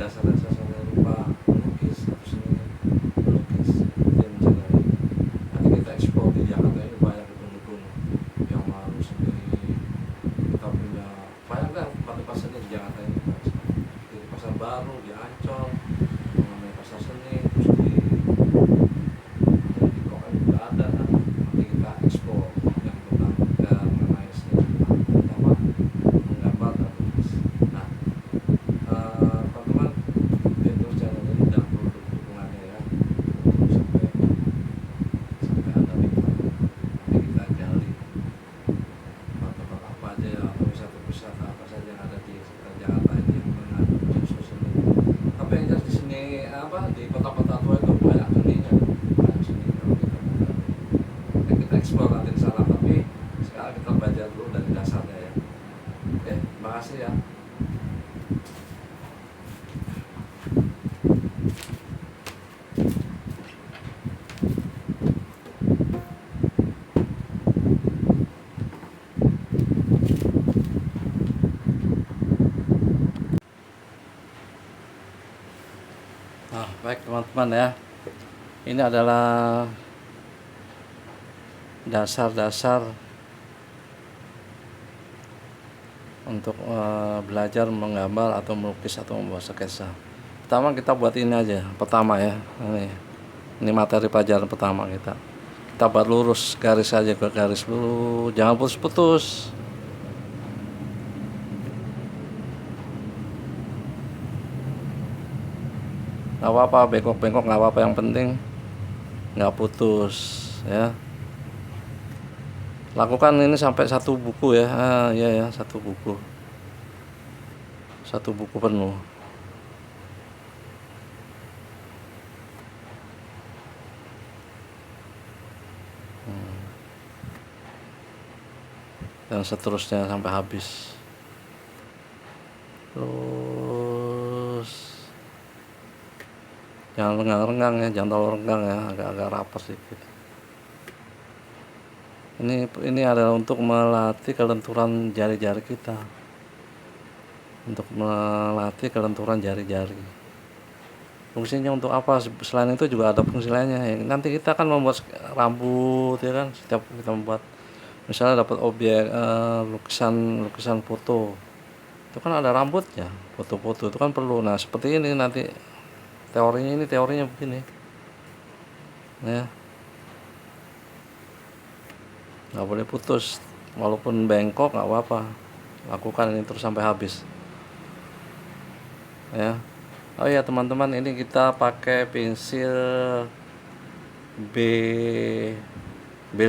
dasar-dasar rupa melukis atau seni melukis itu yang mencari. Nanti kita ekspor di Jakarta ini banyak gedung-gedung yang harus seni. Kita punya banyak kan tempat-tempat seni di Jakarta ini, di Pasar Baru, di Ancol, mengenai pasar seni, terus di Kokan juga ada kan. Nanti kita ekspor yang tentang mengenai seni terutama menggambar dan melukis. Nah, teman-teman, itu channel ini dan perlu dukungannya ya, sampai ada lingkungan. Nanti kita gali tempat-tempat apa aja ya, atau wisata-wisata apa saja yang ada di sekitar Jakarta ini yang mengandung unsur seni. Tapi yang jelas di sini di kota-kota tua itu banyak seninya, banyak seni kalau kita mau gali. Ya, kita eksplor nanti di sana, tapi sekarang kita belajar dulu dari dasarnya ya. Oke, terima kasih ya. Nah, baik teman-teman ya. Ini adalah dasar-dasar untuk belajar menggambar atau melukis atau membuat sketsa. Pertama kita buat ini aja, pertama ya. Ini materi pelajaran pertama kita. Kita buat lurus, garis aja ke garis dulu, jangan putus-putus. Nggak apa-apa, bengkok-bengkok nggak apa-apa, yang penting nggak putus ya. Lakukan ini sampai satu buku ya. Ya, satu buku penuh. Dan seterusnya sampai habis. Terus jangan renggang-renggang ya, jangan terlalu renggang ya, agak-agak rapat sedikit. Ini adalah untuk melatih kelenturan jari-jari kita. Untuk melatih kelenturan jari-jari. Fungsinya untuk apa? Selain itu juga ada fungsi lainnya. Nanti kita akan membuat rambut ya kan. Setiap kita membuat, misalnya dapat objek lukisan foto, itu kan ada rambutnya. Foto-foto itu kan perlu. Nah seperti ini nanti teorinya begini ya. Nggak boleh putus, walaupun bengkok nggak apa-apa, lakukan ini terus sampai habis ya. Oh ya teman-teman, ini kita pakai pensil B5.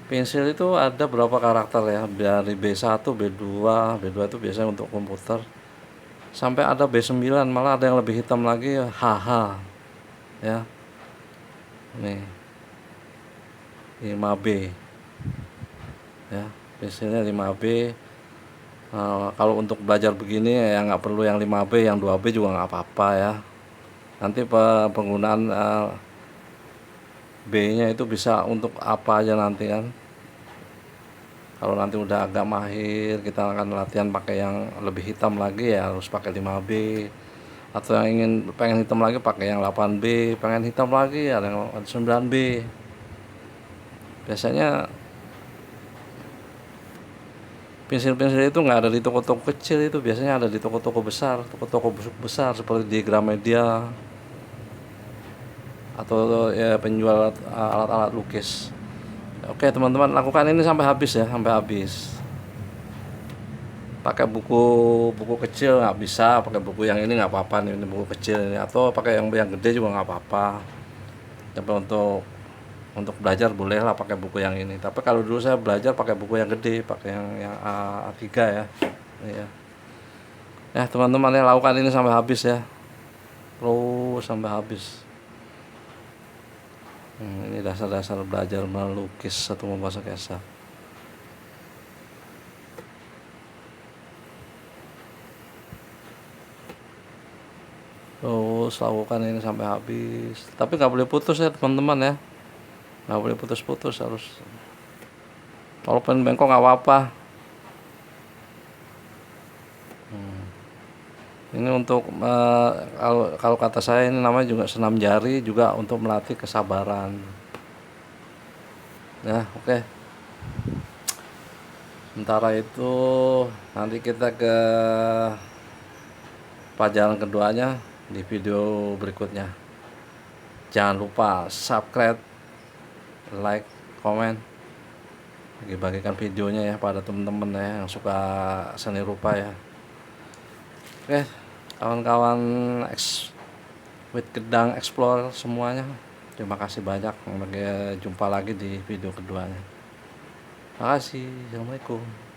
Pensil itu ada berapa karakter ya, dari B1, B2 itu biasanya untuk komputer, sampai ada B9, malah ada yang lebih hitam lagi, HH ya. Nih 5B ya, pensilnya 5B. Kalau untuk belajar begini ya nggak perlu yang 5B, yang 2B juga nggak apa-apa ya. Nanti penggunaan B-nya itu bisa untuk apa aja nanti kan. Kalau nanti udah agak mahir, kita akan latihan pakai yang lebih hitam lagi ya harus pakai 5B. Atau yang pengen hitam lagi pakai yang 8B, pengen hitam lagi ada yang 9B. Biasanya pensil-pensil itu nggak ada di toko-toko kecil, itu biasanya ada di toko-toko besar seperti di Gramedia atau ya penjual alat-alat lukis. Oke teman-teman, lakukan ini sampai habis ya, sampai habis. Pakai buku kecil nggak bisa, pakai buku yang ini nggak apa-apa nih, ini buku kecil ini, atau pakai yang gede juga nggak apa-apa. Tapi untuk belajar bolehlah pakai buku yang ini. Tapi kalau dulu saya belajar pakai buku yang gede, pakai yang A3 ya. Iya. Ya teman-teman ya, lakukan ini sampai habis ya, terus sampai habis. Ini dasar-dasar belajar melukis atau membuat sketsa. Terus lakukan ini sampai habis. Tapi nggak boleh putus ya teman-teman ya, nggak boleh putus-putus, harus. Walaupun bengkok nggak apa-apa. Ini untuk kalau kata saya ini namanya juga senam jari, juga untuk melatih kesabaran. Ya, oke. Sementara itu nanti kita ke pelajaran keduanya di video berikutnya. Jangan lupa subscribe, like, komen, bagi-bagikan videonya ya pada teman-teman ya yang suka seni rupa ya. Oke, kawan-kawan with Gedang Explore semuanya, terima kasih banyak. Sampai jumpa lagi di video keduanya. Terima kasih. Assalamualaikum.